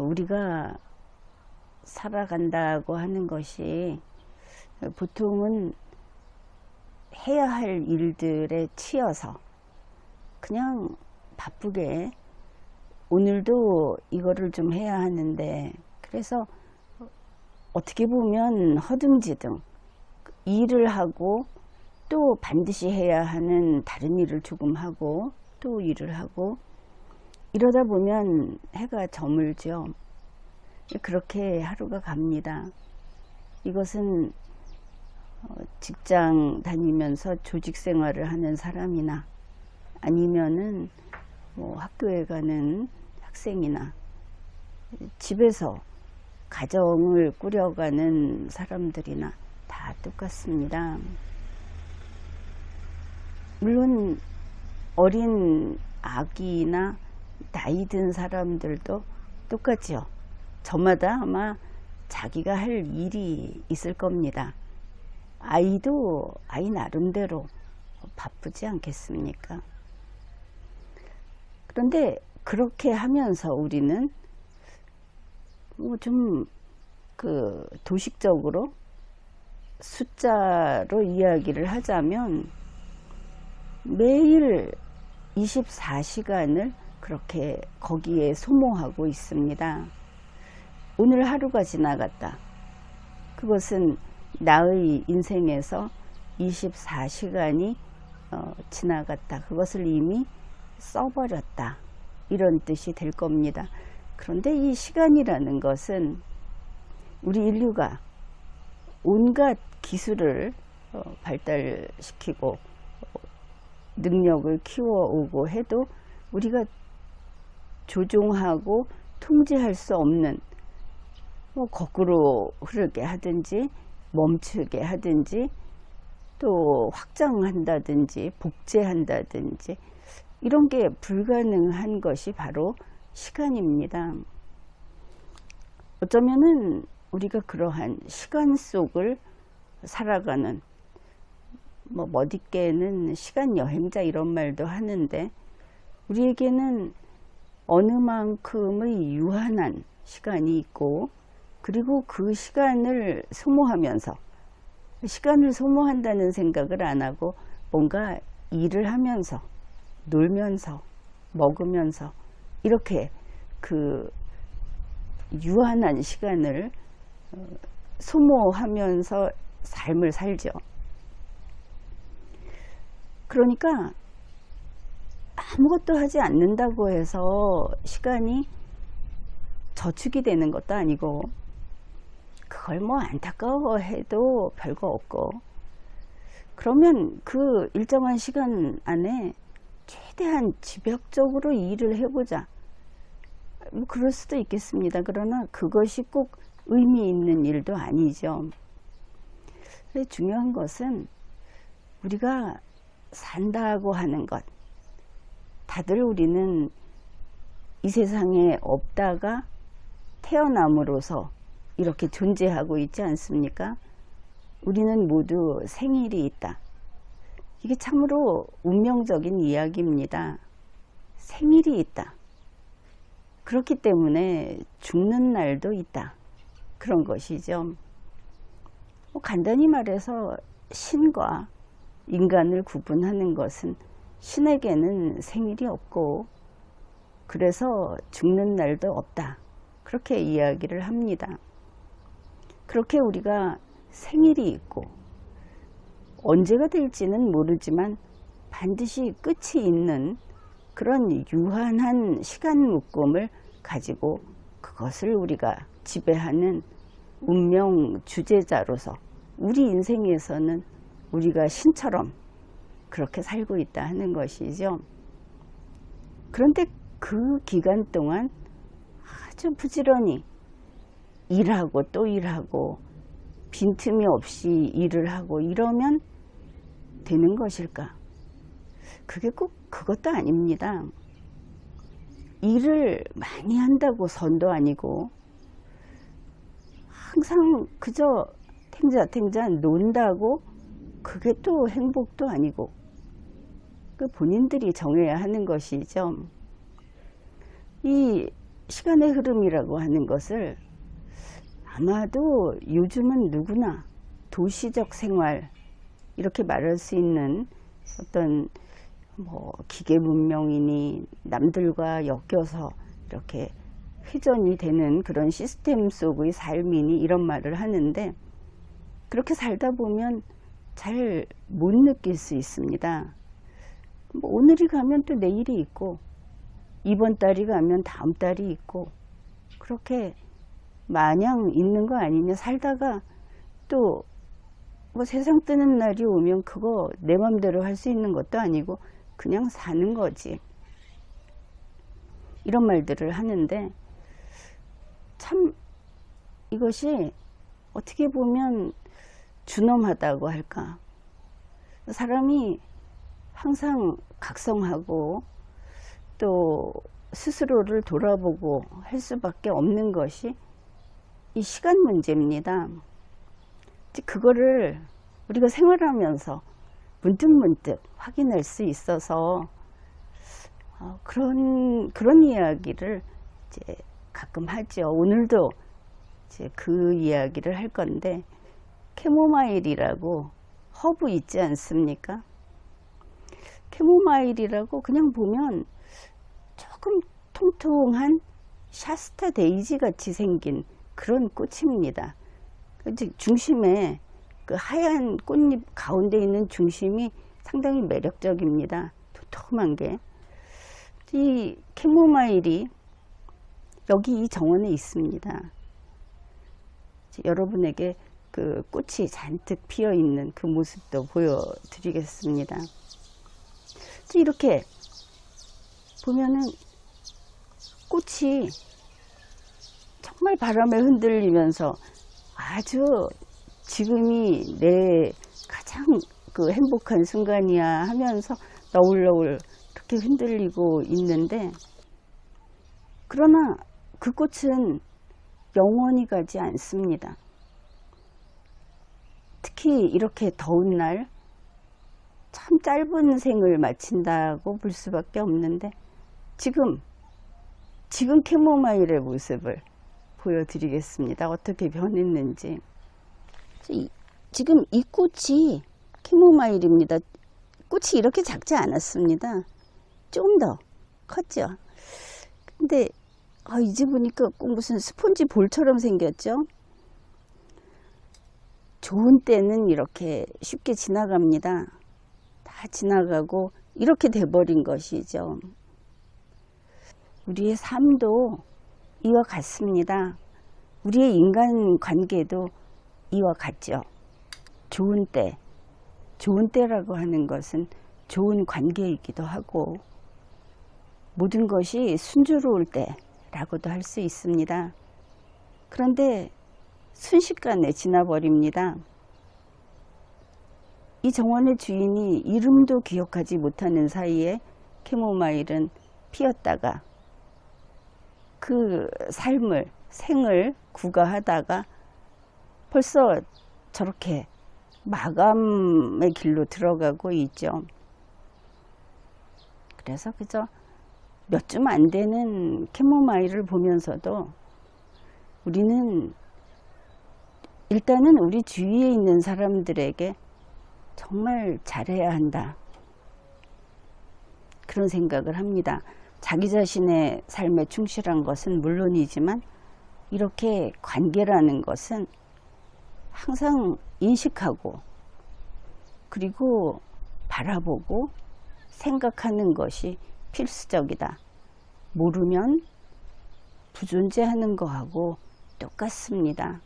우리가 살아간다고 하는 것이 보통은 해야 할 일들에 치여서 그냥 바쁘게 오늘도 이거를 좀 해야 하는데, 그래서 어떻게 보면 허둥지둥 일을 하고 또 반드시 해야 하는 다른 일을 조금 하고 또 일을 하고 이러다 보면 해가 저물죠. 그렇게 하루가 갑니다. 이것은 직장 다니면서 조직 생활을 하는 사람이나 아니면은 뭐 학교에 가는 학생이나 집에서 가정을 꾸려가는 사람들이나 다 똑같습니다. 물론 어린 아기나 나이 든 사람들도 똑같죠. 저마다 아마 자기가 할 일이 있을 겁니다. 아이도 아이 나름대로 바쁘지 않겠습니까? 그런데 그렇게 하면서 우리는 좀 도식적으로 숫자로 이야기를 하자면 매일 24시간을 그렇게 거기에 소모하고 있습니다. 오늘 하루가 지나갔다. 그것은 나의 인생에서 24시간이 지나갔다. 그것을 이미 써버렸다. 이런 뜻이 될 겁니다. 그런데 이 시간이라는 것은 우리 인류가 온갖 기술을 발달시키고 능력을 키워오고 해도 우리가 조종하고 통제할 수 없는, 거꾸로 흐르게 하든지 멈추게 하든지 또 확장한다든지 복제한다든지 이런 게 불가능한 것이 바로 시간입니다. 어쩌면은 우리가 그러한 시간 속을 살아가는, 멋있게는 시간 여행자 이런 말도 하는데, 우리에게는 어느 만큼의 유한한 시간이 있고, 그리고 그 시간을 소모하면서, 시간을 소모한다는 생각을 안 하고 뭔가 일을 하면서 놀면서 먹으면서 이렇게 그 유한한 시간을 소모하면서 삶을 살죠. 그러니까 아무것도 하지 않는다고 해서 시간이 저축이 되는 것도 아니고, 그걸 안타까워해도 별거 없고, 그러면 그 일정한 시간 안에 최대한 집약적으로 일을 해보자. 그럴 수도 있겠습니다. 그러나 그것이 꼭 의미 있는 일도 아니죠. 중요한 것은 우리가 산다고 하는 것, 다들 우리는 이 세상에 없다가 태어남으로써 이렇게 존재하고 있지 않습니까? 우리는 모두 생일이 있다. 이게 참으로 운명적인 이야기입니다. 생일이 있다. 그렇기 때문에 죽는 날도 있다. 그런 것이죠. 간단히 말해서 신과 인간을 구분하는 것은 신에게는 생일이 없고 그래서 죽는 날도 없다. 그렇게 이야기를 합니다. 그렇게 우리가 생일이 있고 언제가 될지는 모르지만 반드시 끝이 있는 그런 유한한 시간 묶음을 가지고 그것을 우리가 지배하는 운명 주제자로서 우리 인생에서는 우리가 신처럼 그렇게 살고 있다 하는 것이죠. 그런데 그 기간 동안 아주 부지런히 일하고 또 일하고 빈틈이 없이 일을 하고 이러면 되는 것일까? 그게 꼭 그것도 아닙니다. 일을 많이 한다고 선도 아니고 항상 그저 탱자탱자 논다고 그게 또 행복도 아니고 본인들이 정해야 하는 것이죠. 이 시간의 흐름이라고 하는 것을 아마도 요즘은 누구나 도시적 생활 이렇게 말할 수 있는 어떤 뭐 기계 문명이니 남들과 엮여서 이렇게 회전이 되는 그런 시스템 속의 삶이니 이런 말을 하는데, 그렇게 살다 보면 잘 못 느낄 수 있습니다. 뭐 오늘이 가면 또 내일이 있고, 이번 달이 가면 다음 달이 있고, 그렇게 마냥 있는 거 아니냐. 살다가 또 뭐 세상 뜨는 날이 오면 그거 내 맘대로 할 수 있는 것도 아니고 그냥 사는 거지. 이런 말들을 하는데, 참 이것이 어떻게 보면 준엄하다고 할까. 사람이 항상 각성하고 또 스스로를 돌아보고 할 수밖에 없는 것이 이 시간 문제입니다. 그거를 우리가 생활하면서 문득문득 확인할 수 있어서 그런 이야기를 이제 가끔 하죠. 오늘도 이제 그 이야기를 할 건데, 캐모마일이라고 허브 있지 않습니까? 캐모마일이라고 그냥 보면 조금 통통한 샤스타 데이지 같이 생긴 그런 꽃입니다. 중심에 그 하얀 꽃잎 가운데 있는 중심이 상당히 매력적입니다. 도톰한 게. 이 캐모마일이 여기 이 정원에 있습니다. 여러분에게 그 꽃이 잔뜩 피어 있는 그 모습도 보여드리겠습니다. 이렇게 보면은 꽃이 정말 바람에 흔들리면서 아주 지금이 내 가장 그 행복한 순간이야 하면서 너울너울 그렇게 흔들리고 있는데, 그러나 그 꽃은 영원히 가지 않습니다. 특히 이렇게 더운 날 참 짧은 생을 마친다고 볼 수밖에 없는데, 지금 캐모마일의 모습을 보여드리겠습니다. 어떻게 변했는지. 지금 이 꽃이 캐모마일입니다. 꽃이 이렇게 작지 않았습니다. 좀 더 컸죠. 근데 이제 보니까 꼭 무슨 스폰지 볼처럼 생겼죠. 좋은 때는 이렇게 쉽게 지나갑니다. 다 지나가고 이렇게 돼버린 것이죠. 우리의 삶도 이와 같습니다. 우리의 인간관계도 이와 같죠. 좋은 때라고 하는 것은 좋은 관계이기도 하고, 모든 것이 순조로울 때라고도 할 수 있습니다. 그런데 순식간에 지나버립니다. 이 정원의 주인이 이름도 기억하지 못하는 사이에 캐모마일은 피었다가 그 생을 구가하다가 벌써 저렇게 마감의 길로 들어가고 있죠. 그래서 그저 몇 줌 안 되는 캐모마일을 보면서도 우리는 일단은 우리 주위에 있는 사람들에게 정말 잘해야 한다, 그런 생각을 합니다. 자기 자신의 삶에 충실한 것은 물론이지만 이렇게 관계라는 것은 항상 인식하고 그리고 바라보고 생각하는 것이 필수적이다. 모르면 부존재하는 거하고 똑같습니다.